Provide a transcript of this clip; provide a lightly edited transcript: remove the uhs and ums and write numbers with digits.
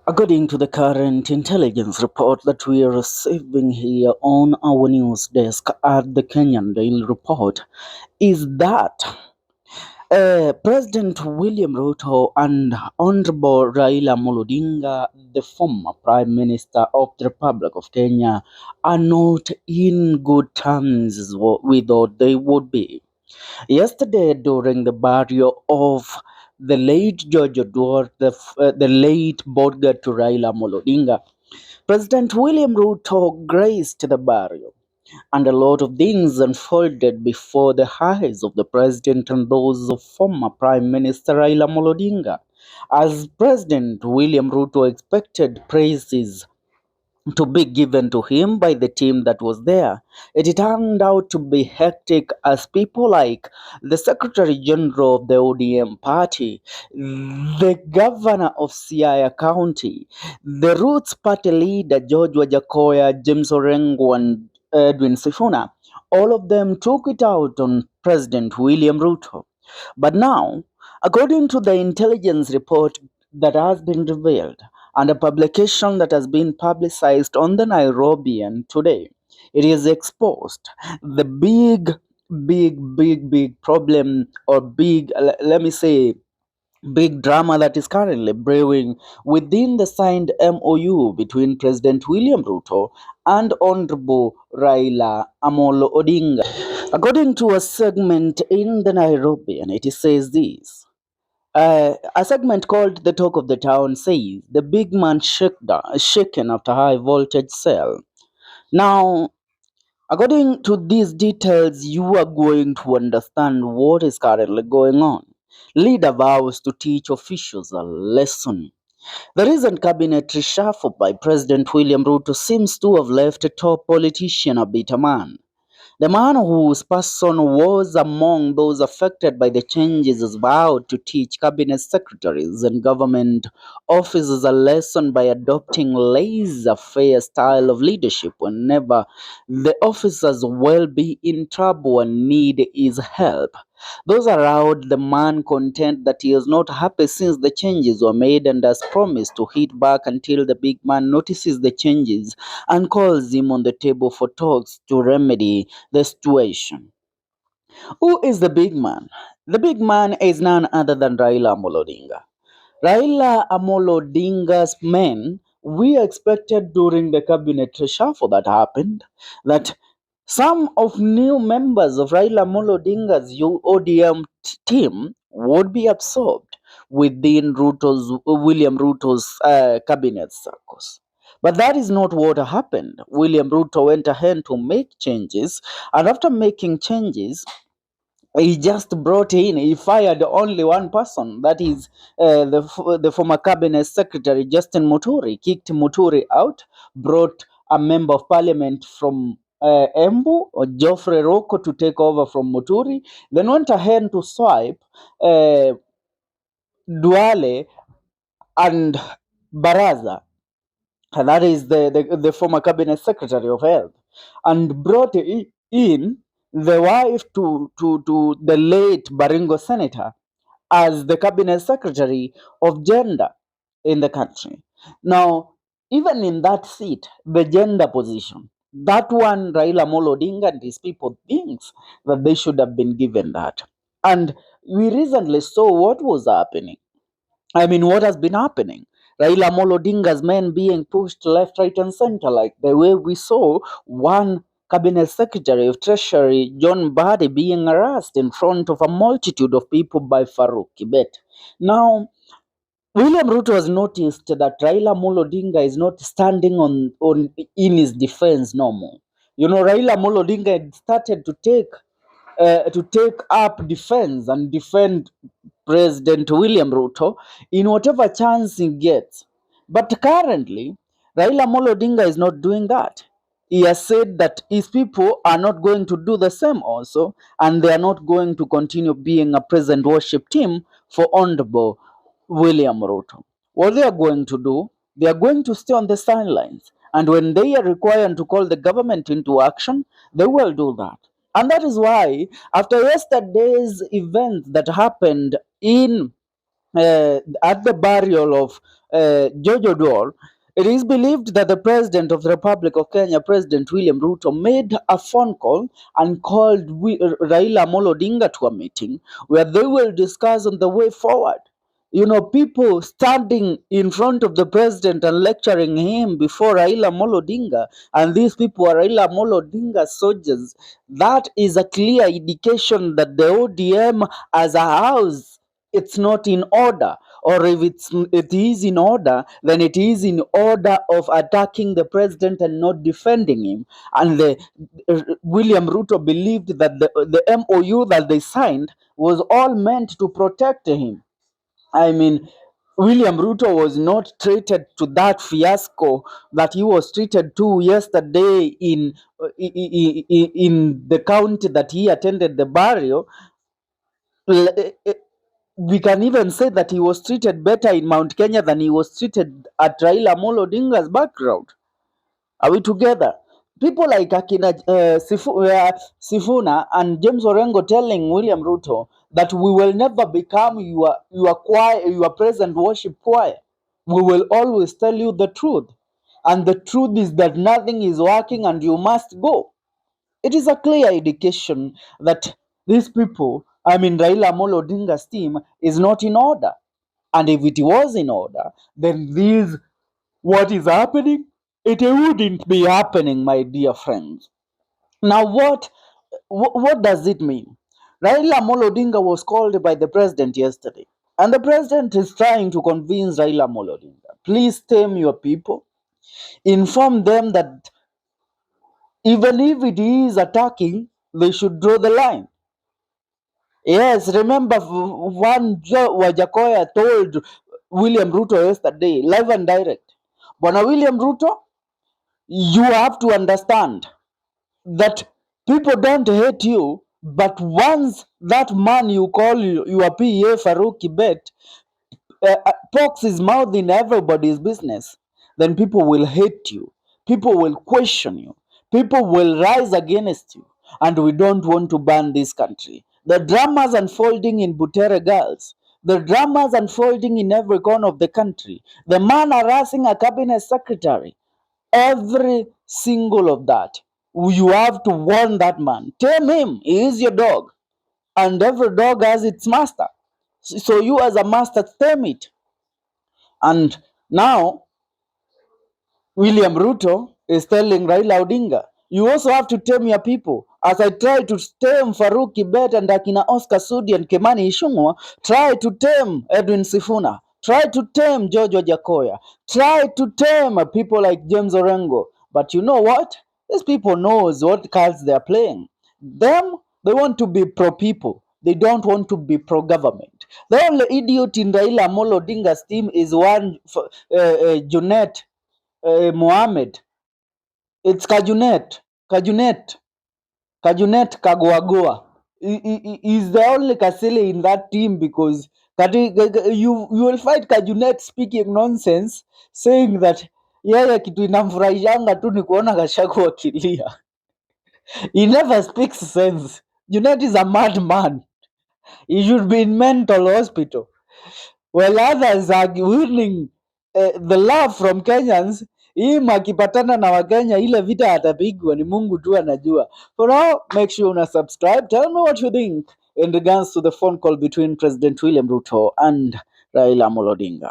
According to the current intelligence report that we are receiving here on our news desk at the Kenyan Daily Report, is that President William Ruto and Honorable Raila Odinga, the former Prime Minister of the Republic of Kenya, are not in good terms with what they would be. Yesterday, during the burial of the late George Odwar, the late bodyguard to Raila Odinga, President William Ruto graced the burial, and a lot of things unfolded before the eyes of the president and those of former Prime Minister Raila Odinga. As President William Ruto expected praises to be given to him by the team that was there. It turned out to be hectic as people like the Secretary General of the ODM party, the Governor of Siaya County, the Roots Party leader George Wajakoya, James Orengo, and Edwin Sifuna, all of them took it out on President William Ruto. But now, according to the intelligence report that has been revealed, and a publication that has been publicized on the Nairobian today, it is exposed the big problem, or let me say, big drama that is currently brewing within the signed MOU between President William Ruto and Honorable Raila Amolo Odinga. According to a segment in the Nairobian, it says this. A segment called The Talk of the Town says the big man shaken after high voltage cell. Now, according to these details, you are going to understand what is currently going on. Leader vows to teach officials a lesson. The recent cabinet reshuffle by President William Ruto seems to have left a top politician a bitter man. The man whose person was among those affected by the changes is vowed to teach cabinet secretaries and government officers a lesson by adopting laissez-faire style of leadership whenever the officers will be in trouble and need his help. Those around the man contend that he is not happy since the changes were made and has promised to hit back until the big man notices the changes and calls him on the table for talks to remedy the situation. Who is the big man? The big man is none other than Raila Amolo Odinga. Raila Amolo Odinga's men, we expected during the cabinet reshuffle that happened that some of new members of Raila Amolo Odinga's ODM team would be absorbed within William Ruto's cabinet circles. But that is not what happened. William Ruto went ahead to make changes, and after making changes, he just brought in, he fired only one person, that is the former cabinet secretary Justin Muturi, kicked Muturi out, brought a member of parliament from Embu, or Geoffrey Rocco, to take over from Muturi, then went ahead to swipe uh, Duale and Baraza, and that is the former cabinet secretary of health, and brought in the wife to the late Baringo senator as the cabinet secretary of gender in the country. Now, even in that seat, the gender position, that one Raila Molo Odinga and his people thinks that they should have been given that. And we recently saw what was happening. What has been happening? Raila Amolo Odinga's men being pushed left, right, and center, like the way we saw one cabinet secretary of treasury, John Badi, being harassed in front of a multitude of people by Farouk Kibet. Now, William Ruto has noticed that Raila Amolo Odinga is not standing on in his defense no more. Raila Amolo Odinga had started to take up defense and defend President William Ruto in whatever chance he gets. But currently, Raila Amolo Odinga is not doing that. He has said that his people are not going to do the same also, and they are not going to continue being a present worship team for Honorable William Ruto. What they are going to do, they are going to stay on the sidelines. And when they are required to call the government into action, they will do that. And that is why, after yesterday's event that happened in at the burial of Jojo Dor, it is believed that the President of the Republic of Kenya, President William Ruto, made a phone call and called Raila Amolo Odinga to a meeting where they will discuss on the way forward. You know, people standing in front of the president and lecturing him before Raila Amolo Odinga, and these people are Raila Amolo Odinga soldiers. That is a clear indication that the ODM as a house, it's not in order. Or if it is in order, then it is in order of attacking the president and not defending him. And William Ruto believed that the MOU that they signed was all meant to protect him. I mean, William Ruto was not treated to that fiasco that he was treated to yesterday in the county that he attended the burial. We can even say that he was treated better in Mount Kenya than he was treated at Raila Amolo Odinga's background. Are we together? People like Akina Sifuna and James Orengo telling William Ruto that we will never become your choir, your praise and worship choir. We will always tell you the truth. And the truth is that nothing is working and you must go. It is a clear indication that these people, I mean Raila Amolo Odinga's team, is not in order. And if it was in order, then this what is happening, it wouldn't be happening, my dear friends. Now, what does it mean? Raila Amolo Odinga was called by the president yesterday, and the president is trying to convince Raila Amolo Odinga, please tame your people, inform them that even if it is attacking, they should draw the line. Yes, remember Wajakoya told William Ruto yesterday, live and direct, Bwana William Ruto, you have to understand that people don't hate you, but once that man you call your PA Farouk Kibet pokes his mouth in everybody's business, then people will hate you, people will question you, people will rise against you, and we don't want to ban this country. The dramas unfolding in Butere Girls, the dramas unfolding in every corner of the country, the man harassing a cabinet secretary, every single of that, you have to warn that man. Tame him. He is your dog. And every dog has its master. So you as a master, tame it. And now William Ruto is telling Raila Odinga, you also have to tame your people. As I try to tame Farouk Kibet and Akina Oscar Sudi and Kemani Ishungwa, try to tame Edwin Sifuna. Try to tame George Jakoya. Try to tame people like James Orengo. But you know what? These people knows what cards they're playing. Them, they want to be pro-people. They don't want to be pro-government. The only idiot in Raila Amolo Odinga's team is one, Junet Mohammed. It's Kajunet Kagoagoa. He's the only Kasile in that team because you will find Kajunet speaking nonsense, saying that yeye kitu inamfurahishanga tu ni kuona Gachagua akilia. He never speaks sense. Junet is a madman. He should be in mental hospital. While others are winning the love from Kenyans, him akipatana na Wakenya ile vita atapigwa ni Mungu tu anajua. For now, make sure una subscribe. Tell me what you think in regards to the phone call between President William Ruto and Raila Amolo Odinga.